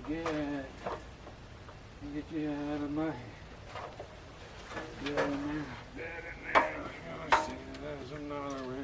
Get you out of my head. Get in there. Get in there. Let's see. There's another way.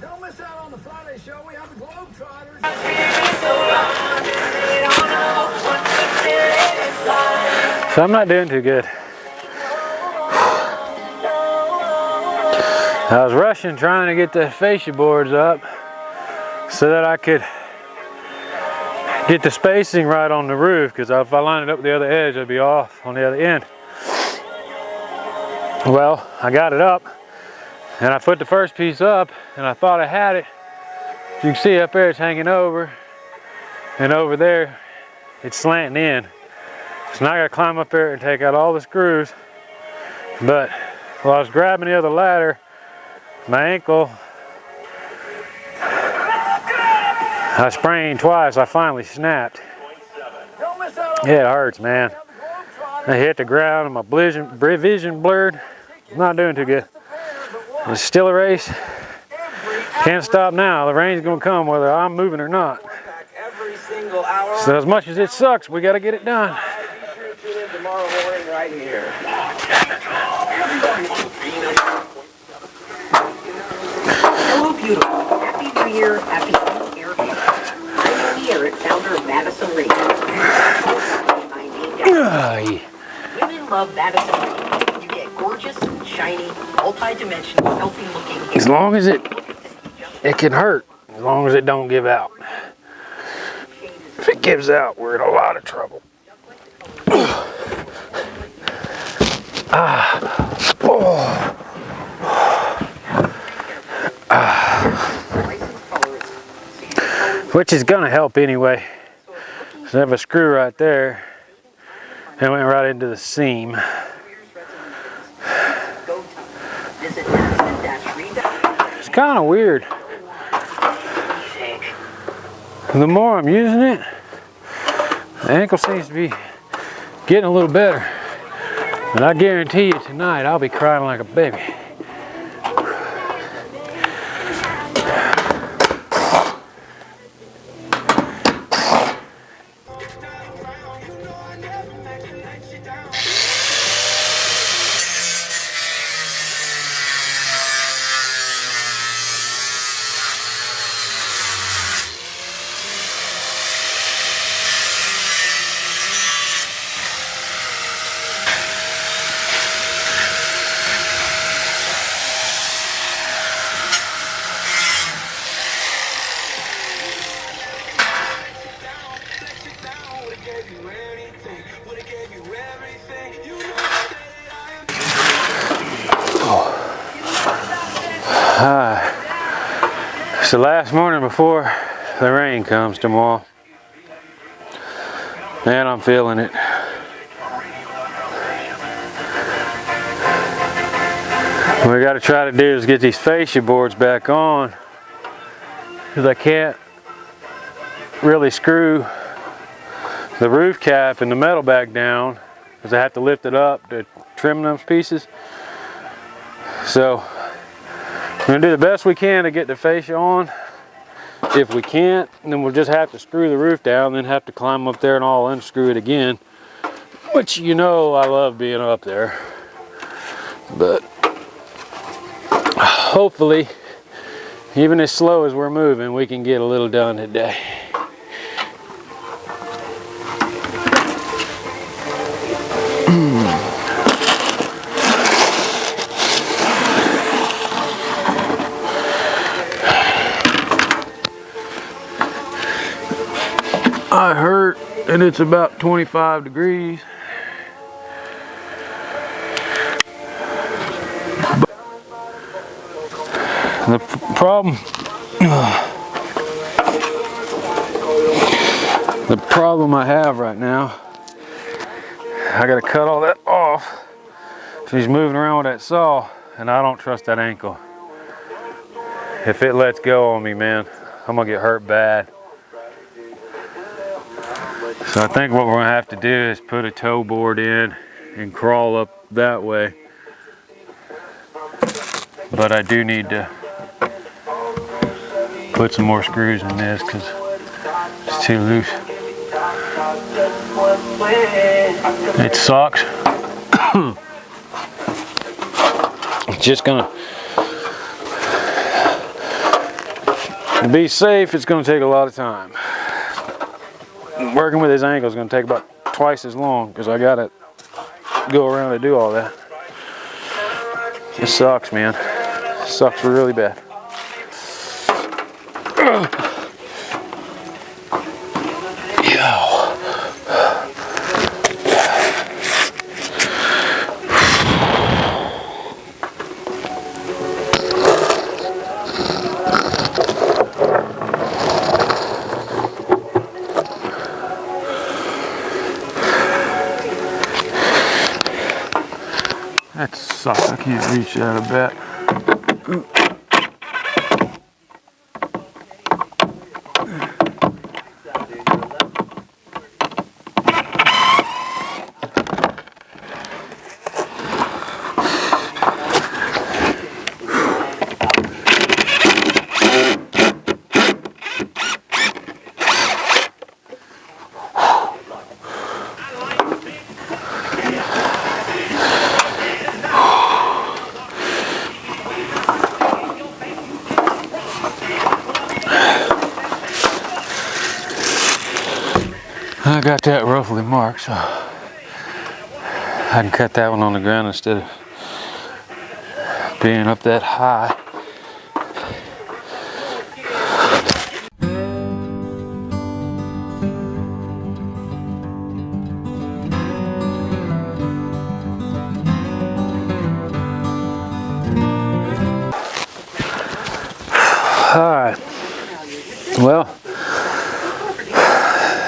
Don't miss out on the Friday show. We have the Globetrotters. So I'm not doing too good. I was rushing trying to get the fascia boards up so that I could get the spacing right on the roof, because if I line it up the other edge, I'd be off on the other end. Well, I got it up and I put the first piece up and I thought I had it. As you can see up there, it's hanging over, and over there it's slanting in. So now I gotta climb up there and take out all the screws. But while I was grabbing the other ladder, my ankle, I sprained twice. I finally snapped. Yeah, it hurts, man. I hit the ground and my vision blurred. I'm not doing too good. It's still a race. Can't stop now. The rain's gonna come whether I'm moving or not. So as much as it sucks, we gotta get it done. Tomorrow morning right here. Hello, beautiful. Happy New Year. Happy New Year. I'm Amy, founder of Madison Radio. Women love Madison Radio. You get gorgeous, shiny, multi-dimensional, healthy-looking hair. As long as it can hurt, as long as it don't give out. If it gives out, we're in a lot of trouble. Which is gonna help anyway. So I have a screw right there and went right into the seam. It's kind of weird. The more I'm using it, the ankle seems to be getting a little better. And I guarantee you tonight I'll be crying like a baby. It's the last morning before the rain comes tomorrow. Man, I'm feeling it. What we got to try to do is get these fascia boards back on, because I can't really screw the roof cap and the metal back down, because I have to lift it up to trim those pieces. So we're going to do the best we can to get the fascia on. If we can't, then we'll just have to screw the roof down, then have to climb up there and all unscrew it again. Which, you know, I love being up there. But hopefully, even as slow as we're moving, we can get a little done today. I hurt, and it's about 25 degrees. The problem I have right now, I gotta cut all that off. So he's moving around with that saw, and I don't trust that ankle. If it lets go on me, man, I'm gonna get hurt bad. So I think what we're gonna have to do is put a toe board in and crawl up that way. But I do need to put some more screws in this because it's too loose. It sucks. It's just gonna, to be safe, it's gonna take a lot of time. Working with his ankle is going to take about twice as long because I got to go around and do all that. It sucks, man. It sucks really bad. That sucks. I can't reach that a bit. I got that roughly marked, so I can cut that one on the ground instead of being up that high.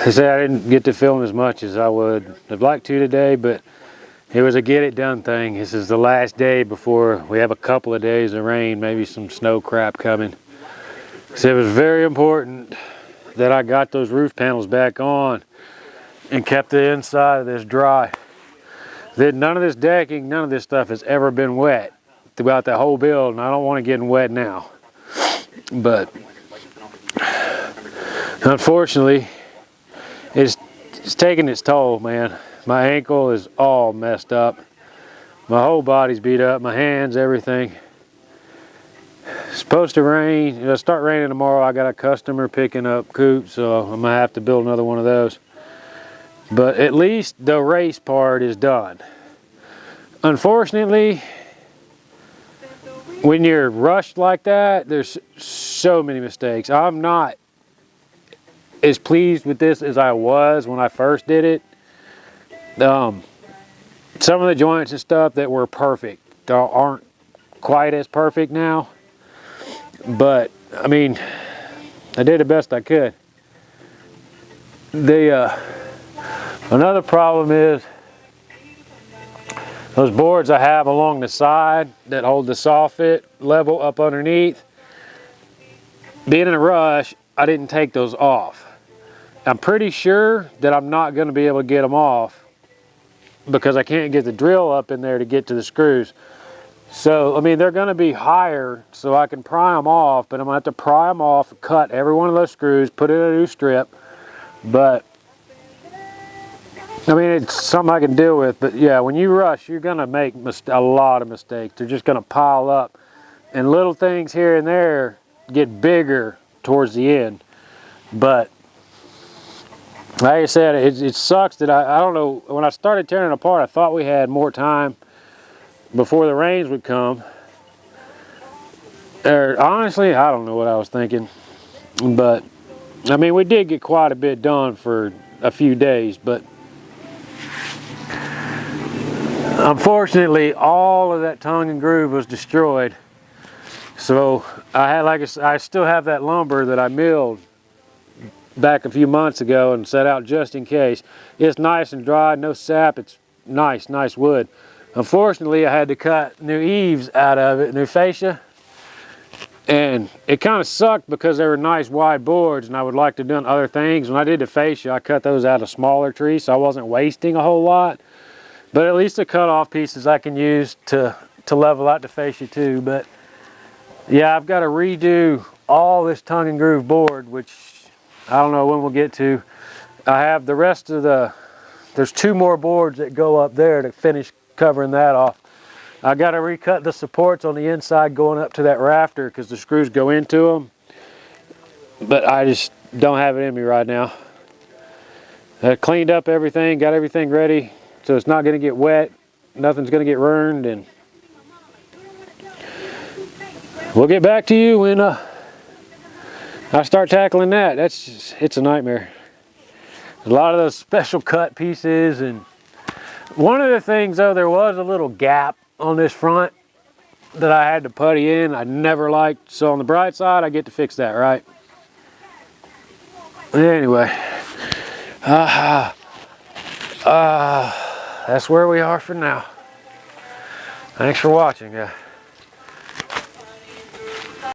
I said I didn't get to film as much as I would have liked to today, but it was a get it done thing. This is the last day before we have a couple of days of rain, maybe some snow crap coming. So it was very important that I got those roof panels back on and kept the inside of this dry. That none of this decking, none of this stuff has ever been wet throughout the whole build, and I don't want to get wet now. But unfortunately, it's taking its toll, man. My ankle is all messed up. My whole body's beat up, my hands, everything. It's supposed to rain. It'll start raining tomorrow. I got a customer picking up coops, so I'm gonna have to build another one of those. But at least the race part is done. Unfortunately, when you're rushed like that, there's so many mistakes. I'm not as pleased with this as I was when I first did it. Some of the joints and stuff that were perfect aren't quite as perfect now. But, I mean, I did the best I could. Another problem is those boards I have along the side that hold the soffit level up underneath. Being in a rush, I didn't take those off. I'm pretty sure that I'm not going to be able to get them off because I can't get the drill up in there to get to the screws. So, I mean, they're going to be higher so I can pry them off, but I'm going to have to pry them off, cut every one of those screws, put in a new strip. But I mean, it's something I can deal with, but yeah, when you rush, you're gonna make a lot of mistakes. They're just gonna pile up, and little things here and there get bigger towards the end. But like I said, it sucks that I don't know, when I started tearing it apart, I thought we had more time before the rains would come. Or honestly, I don't know what I was thinking, but I mean, we did get quite a bit done for a few days, but unfortunately, all of that tongue and groove was destroyed. So I still have that lumber that I milled back a few months ago and set out just in case. It's nice and dry, no sap. It's nice wood. Unfortunately, I had to cut new eaves out of it, new fascia, and it kind of sucked because they were nice wide boards, and I would like to do other things. When I did the fascia, I cut those out of smaller trees, so I wasn't wasting a whole lot. But at least the cut off pieces I can use to level out the fascia too. But yeah, I've got to redo all this tongue and groove board, which I don't know when we'll get to. I have the rest of there's 2 more boards that go up there to finish covering that off. I got to recut the supports on the inside going up to that rafter because the screws go into them. But I just don't have it in me right now. I cleaned up everything, got everything ready. So it's not going to get wet, nothing's going to get ruined, and we'll get back to you when I start tackling that. It's a nightmare. A lot of those special cut pieces, and one of the things though, there was a little gap on this front that I had to putty in. I never liked, so on the bright side, I get to fix that, right? Anyway, that's where we are for now. Thanks for watching, guys.